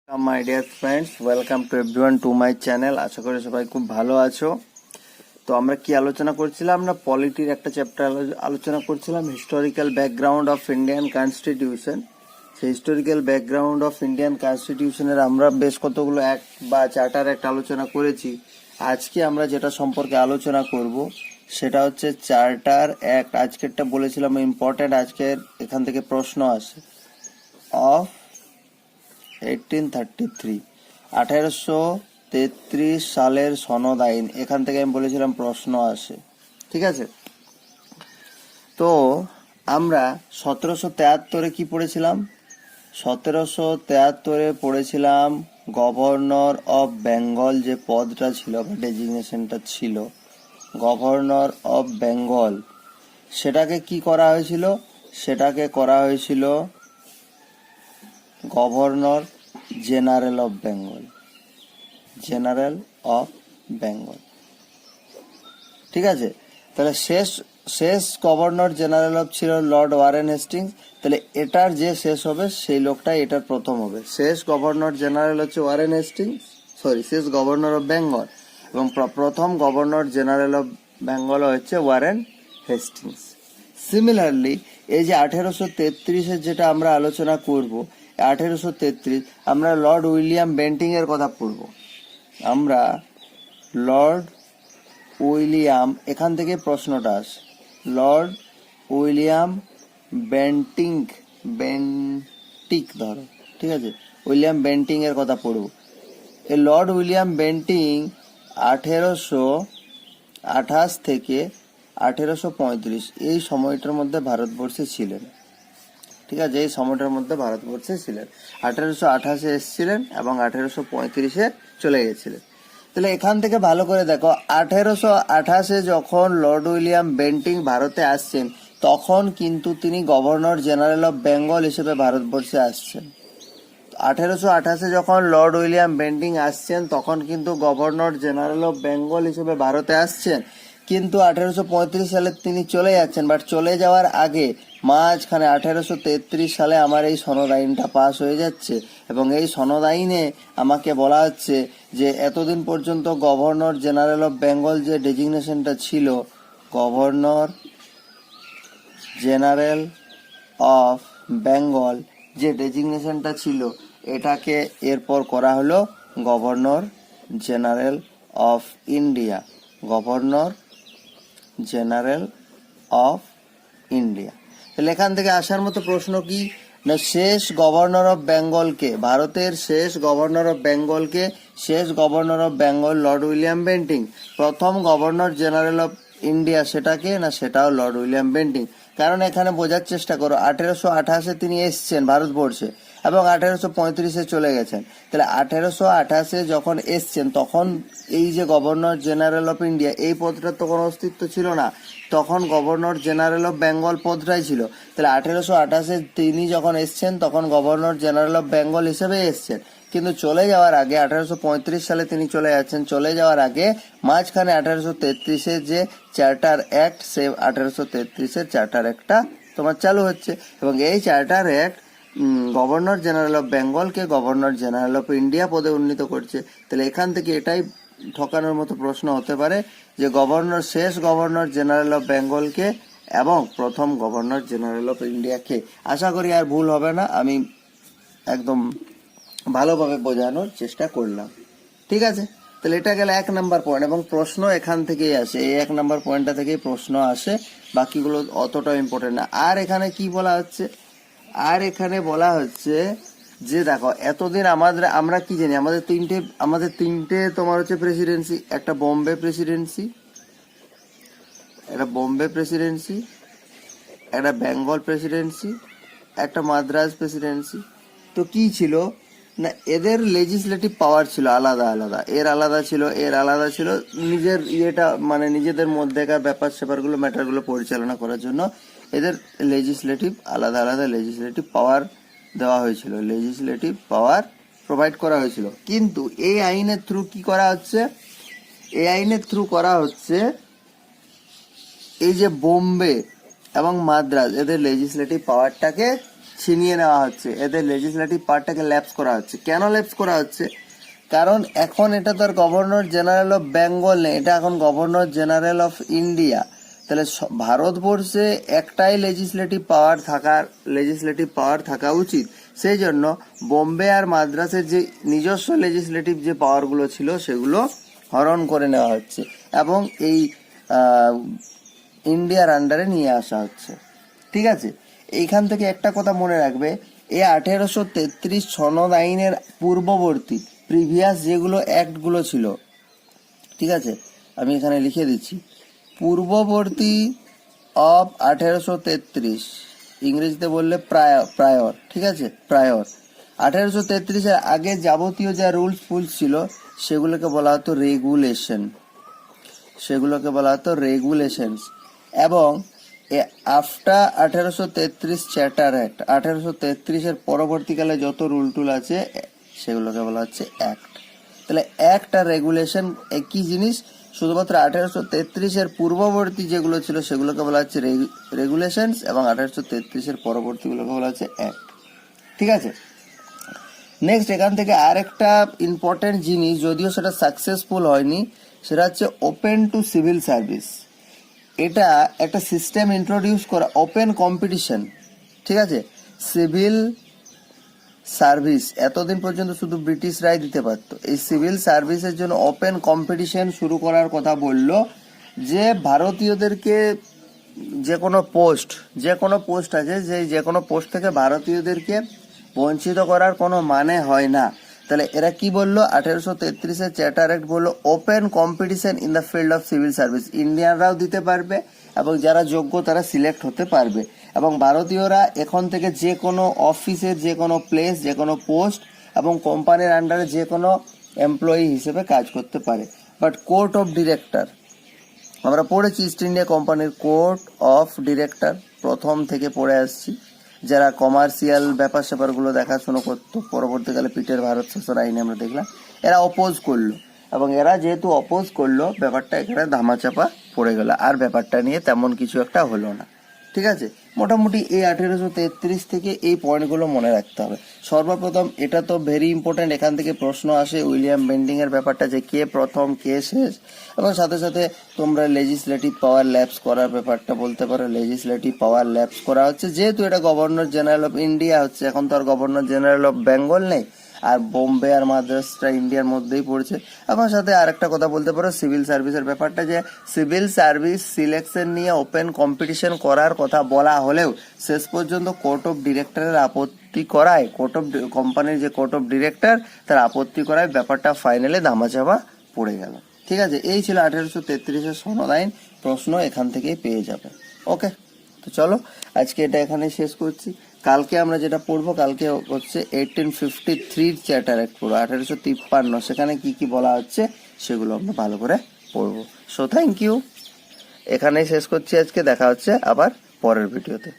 My dear friends, welcome to everyone to my channel. আশা করি সবাই খুব ভালো আছো। তো আমরা কি আলোচনা করছিলাম না, পলিটির একটা চ্যাপ্টার আলোচনা করছিলাম, historical background of Indian constitution. সেই হিস্টোরিক্যাল ব্যাকগ্রাউন্ড অফ ইন্ডিয়ান কনস্টিটিউশনের আমরা বেশ কতগুলো অ্যাক্ট বা চার্টার অ্যাক্ট আলোচনা করেছি। আজকে আমরা যেটা সম্পর্কে আলোচনা করব সেটা হচ্ছে চার্টার অ্যাক্ট। আজকেরটা বলেছিলাম ইম্পর্টেন্ট, আজকের এখান থেকে প্রশ্ন আসে অফ 1833, 1833 সালের সনদ আইন। এখান থেকে আমি বলেছিলাম প্রশ্ন আসে, ঠিক আছে। তো আমরা 1773-এ কি পড়েছিলাম? 1773-এ পড়েছিলাম গভর্নর অফ বেঙ্গল, যে পদটা ছিল বা ডেজিগনেশনটা ছিল গভর্নর অফ বেঙ্গল, সেটাকে কি করা হয়েছিল? সেটাকে করা হয়েছিল governor general of Bengal, general of Bengal, ঠিক আছে। তাহলে শেষ গভর্নর জেনারেল অফ ছিল লর্ড ওয়ারেন হেস্টিংস। তাহলে এটার যে শেষ হবে সেই লোকটাই এটার প্রথম হবে। শেষ গভর্নর জেনারেল হচ্ছে ওয়ারেন হেস্টিংস, শেষ গভর্নর অফ বেঙ্গল, এবং প্রথম গভর্নর জেনারেল অফ বেঙ্গল হচ্ছে ওয়ারেন হেস্টিংস। সিমিলারলি এই যে 1833-এর যেটা আমরা আলোচনা করব, 1833 আমরা লর্ড উইলিয়াম বেন্টিং এর কথা পড়ব। আমরা লর্ড উইলিয়াম, এখান থেকে প্রশ্নটা আসে, লর্ড উইলিয়াম বেন্টিক ধরো, ঠিক আছে, উইলিয়াম বেন্টিং এর কথা পড়ব। এই লর্ড উইলিয়াম বেন্টিং 1828 থেকে 1835 এই সময়টার মধ্যে ভারতবর্ষে ছিলেন, ঠিক আছে। এই সময়টার মধ্যে ভারতবর্ষে ছিলেন, 1828-এ এসেছিলেন এবং 1835-এ চলে গেছিলেন। তাহলে এখান থেকে ভালো করে দেখো, 1828-এ যখন লর্ড উইলিয়াম বেন্টিং ভারতে আসছেন, তখন কিন্তু তিনি গভর্নর জেনারেল অফ বেঙ্গল হিসেবে ভারতবর্ষে আসছেন। 1828-এ যখন লর্ড উইলিয়াম বেন্টিং আসছেন, তখন কিন্তু গভর্নর জেনারেল অফ বেঙ্গল হিসেবে ভারতে আসছেন। কিন্তু 1835 সালে তিনি চলে যাচ্ছেন, বাট চলে যাওয়ার আগে মাঝখানে 1833 সালে আমার এই সনদ আইনটা পাস হয়ে যাচ্ছে, এবং এই সনদ আইনে আমাকে বলা হচ্ছে যে এতদিন পর্যন্ত গভর্নর জেনারেল অফ বেঙ্গল যে ডেজিগনেশনটা ছিল, গভর্নর জেনারেল অফ বেঙ্গল যে ডেজিগনেশনটা ছিল, এটাকে এরপর করা হলো governor general of India, governor general of India. তাহলে এখান থেকে আসার মতো প্রশ্ন কি না, শেষ গভর্নর অফ বেঙ্গলকে, ভারতের শেষ গভর্নর অফ বেঙ্গলকে, শেষ governor of Bengal Lord William Bentinck, প্রথম গভর্নর জেনারেল অফ ইন্ডিয়া সেটাকে না, সেটাও লর্ড উইলিয়াম বেন্টিং। কারণ এখানে বোঝার চেষ্টা করো, 1828-এ তিনি এসছেন ভারতবর্ষে এবং 1835-এ চলে গেছেন। তাহলে 1828-এ যখন এসছেন, তখন এই যে গভর্নর জেনারেল অফ ইন্ডিয়া, এই পদটার তো কোনো অস্তিত্ব ছিল না, তখন গভর্নর জেনারেল অফ বেঙ্গল পদটাই ছিল। তাহলে 1828-এ তিনি যখন এসছেন, তখন গভর্নর জেনারেল অফ বেঙ্গল হিসেবে এসছেন। কিন্তু চলে যাওয়ার আগে 1835 সালে তিনি চলে যাচ্ছেন, চলে যাওয়ার আগে মাঝখানে 1833-এর যে চার্টার অ্যাক্ট, সে 1833-এর চার্টার অ্যাক্টটা তোমার চালু হচ্ছে, এবং এই charter act governor general of বেঙ্গলকে গভর্নর জেনারেল অফ ইন্ডিয়া পদে উন্নীত করছে। তাহলে এখান থেকে এটাই ঠকানোর মতো প্রশ্ন হতে পারে যে শেষ গভর্নর জেনারেল অফ বেঙ্গলকে এবং প্রথম গভর্নর জেনারেল অফ ইন্ডিয়াকে। আশা করি আর ভুল হবে না, আমি একদম ভালোভাবে বোঝানোর চেষ্টা করলাম, ঠিক আছে। তাহলে এটা গেল 1 নাম্বার পয়েন্ট, এবং প্রশ্ন এখান থেকেই আসে, এই 1 নাম্বার পয়েন্টটা থেকেই প্রশ্ন আসে, বাকিগুলো অতটা ইম্পর্টেন্ট না। আর এখানে কি বলা হচ্ছে, আর এখানে বলা হচ্ছে যে দেখো, এতদিন আমরা কি জানি, আমাদের তিনটে তোমার হচ্ছে প্রেসিডেন্সি, একটা বোম্বে প্রেসিডেন্সি, একটা বোম্বে প্রেসিডেন্সি, একটা বেঙ্গল প্রেসিডেন্সি, একটা মাদ্রাজ প্রেসিডেন্সি। তো কি ছিল না, এদের লেজিসলেটিভ পাওয়ার ছিল আলাদা আলাদা, এর আলাদা ছিল, এর আলাদা ছিল, নিজের ইয়েটা মানে নিজেদের মধ্যেকার ব্যাপার স্যাপারগুলো, ম্যাটারগুলো পরিচালনা করার জন্য এদের লেজিসলেটিভ আলাদা আলাদা লেজিসলেটিভ পাওয়ার দেওয়া হয়েছিল, লেজিসলেটিভ পাওয়ার প্রোভাইড করা হয়েছিল। কিন্তু এই আইনের থ্রু কি করা হচ্ছে, এই আইনের থ্রু করা হচ্ছে এই যে বোম্বে এবং মাদ্রাজ, এদের লেজিসলেটিভ পাওয়ারটাকে ছিনিয়ে নেওয়া হচ্ছে, এদের লেজিসলেটিভ পাওয়ারটাকে ল্যাপস করা হচ্ছে। কেন ল্যাপস করা হচ্ছে? কারণ এখন এটা তো আর গভর্নর জেনারেল অফ বেঙ্গল নেই, এটা এখন গভর্নর জেনারেল অফ ইন্ডিয়া। তাহলে ভারতবর্ষে একটাই লেজিসলেটিভ পাওয়ার থাকা উচিত। সেই জন্য বোম্বে আর মাদ্রাসের যে নিজস্ব লেজিসলেটিভ যে পাওয়ারগুলো ছিল সেগুলো হরণ করে নেওয়া হচ্ছে এবং এই ইন্ডিয়ার আন্ডারে নিয়ে আসা হচ্ছে। ঠিক আছে, এইখান থেকে একটা কথা মনে রাখবে, এই 1833 সনদ আইনের পূর্ববর্তী প্রিভিয়াস যেগুলো অ্যাক্টগুলো ছিল, ঠিক আছে, আমি এখানে লিখে দিচ্ছি, পূর্ববর্তী অফ 1833, ইংরেজিতে বললে প্রায়র, ঠিক আছে, প্রায়র 1833-এর আগে যাবতীয় যা রুলস ফুলস ছিল সেগুলোকে বলা হতো রেগুলেশনস। এবং আফটার 1833 চ্যাটার অ্যাক্ট, 1833-এর পরবর্তীকালে যত রুল টুল আছে সেগুলোকে বলা হচ্ছে অ্যাক্ট। তাহলে অ্যাক্ট আর রেগুলেশন একই জিনিস, শুধুমাত্র 1833-এর পূর্ববর্তী যেগুলো ছিল সেগুলোকে বলা হচ্ছে রেগুলেশনস এবং 1833-এর পরবর্তীগুলোকে বলা হচ্ছে অ্যাক্ট। ঠিক আছে, নেক্সট এখান থেকে আর একটা ইম্পর্টেন্ট জিনিস, যদিও সেটা সাকসেসফুল হয়নি, সেটা হচ্ছে ওপেন টু সিভিল সার্ভিস। এটা একটা সিস্টেম ইন্ট্রোডিউস করা, ওপেন কম্পিটিশন। ঠিক আছে, সিভিল সার্ভিস এতদিন পর্যন্ত শুধু ব্রিটিশরাই দিতে পারতো, এই সিভিল সার্ভিসের জন্য ওপেন কম্পিটিশন শুরু করার কথা বলল, যে ভারতীয়দেরকে যে কোনো পোস্ট আছে, যে কোনো পোস্ট থেকে ভারতীয়দেরকে বঞ্চিত করার কোনো মানে হয় না। তাহলে এরা কি বললো, 1833-এর চ্যাটার অ্যাক্ট বললো open competition in the field of civil service, ইন্ডিয়ানরাও দিতে পারবে এবং যারা যোগ্য তারা সিলেক্ট হতে পারবে, এবং ভারতীয়রা এখন থেকে যে কোনো অফিসের যে কোনো প্লেস, যে কোনো পোস্ট এবং কোম্পানির আন্ডারে যে কোনো এমপ্লয়ি হিসেবে কাজ করতে পারে। বাট কোর্ট অফ ডিরেক্টর আমরা পড়েছি, ইস্ট ইন্ডিয়া কোম্পানির কোর্ট অফ ডিরেক্টর প্রথম থেকে পড়ে আসছি, যারা কমার্শিয়াল ব্যাপার স্যাপারগুলো দেখাশোনা করতো, পরবর্তীকালে পিটের ভারত শাসন আইনে আমরা দেখলাম এরা অপোজ করলো, এবং এরা যেহেতু অপোজ করলো ব্যাপারটা এখানে ধামাচাপা পড়ে গেল, আর ব্যাপারটা নিয়ে তেমন কিছু একটা হলো না। ঠিক আছে, মোটামুটি এই 1833 থেকে এই পয়েন্টগুলো মনে রাখতে হবে। সর্বপ্রথম এটা তো ভেরি ইম্পর্টেন্ট, এখান থেকে প্রশ্ন আসে উইলিয়াম বেন্টিং এর ব্যাপারটা, যে কে প্রথম কে শেষ, এবং সাথে সাথে তোমরা লেজিসলেটিভ পাওয়ার ল্যাপস করার ব্যাপারটা বলতে পারো। লেজিসলেটিভ পাওয়ার ল্যাপস করা হচ্ছে যেহেতু এটা গভর্নর জেনারেল অফ ইন্ডিয়া হচ্ছে, এখন তো আর গভর্নর জেনারেল অফ বেঙ্গল নেই, আর বোম্বে আর মাদ্রাসটা ইন্ডিয়ার মধ্যেই পড়ছে। আমার সাথে আরেকটা কথা বলতে পারো সিভিল সার্ভিসের ব্যাপারটা, যে সিভিল সার্ভিস সিলেকশন নিয়ে ওপেন কম্পিটিশন করার কথা বলা হলেও শেষ পর্যন্ত কোর্ট অফ ডিরেক্টরের আপত্তি করায়, কোম্পানির যে কোর্ট অফ ডিরেক্টর তার আপত্তি করায় ব্যাপারটা ফাইনালে ধামাচাপা পড়ে গেল। ঠিক আছে, এই ছিল 1833-এর সনদ আইন, প্রশ্ন এখান থেকেই পেয়ে যাবে। ওকে, তো চলো আজকে এটা এখানে শেষ করছি। কালকে আমরা যেটা পড়বো, কালকে হচ্ছে 1853 চ্যাটার অ্যাক্ট পড়বো, 1853, সেখানে কি কি বলা হচ্ছে সেগুলো আমরা ভালো করে পড়বো। সো থ্যাংক ইউ, এখানেই শেষ করছি আজকে, দেখা হচ্ছে আবার পরের ভিডিওতে।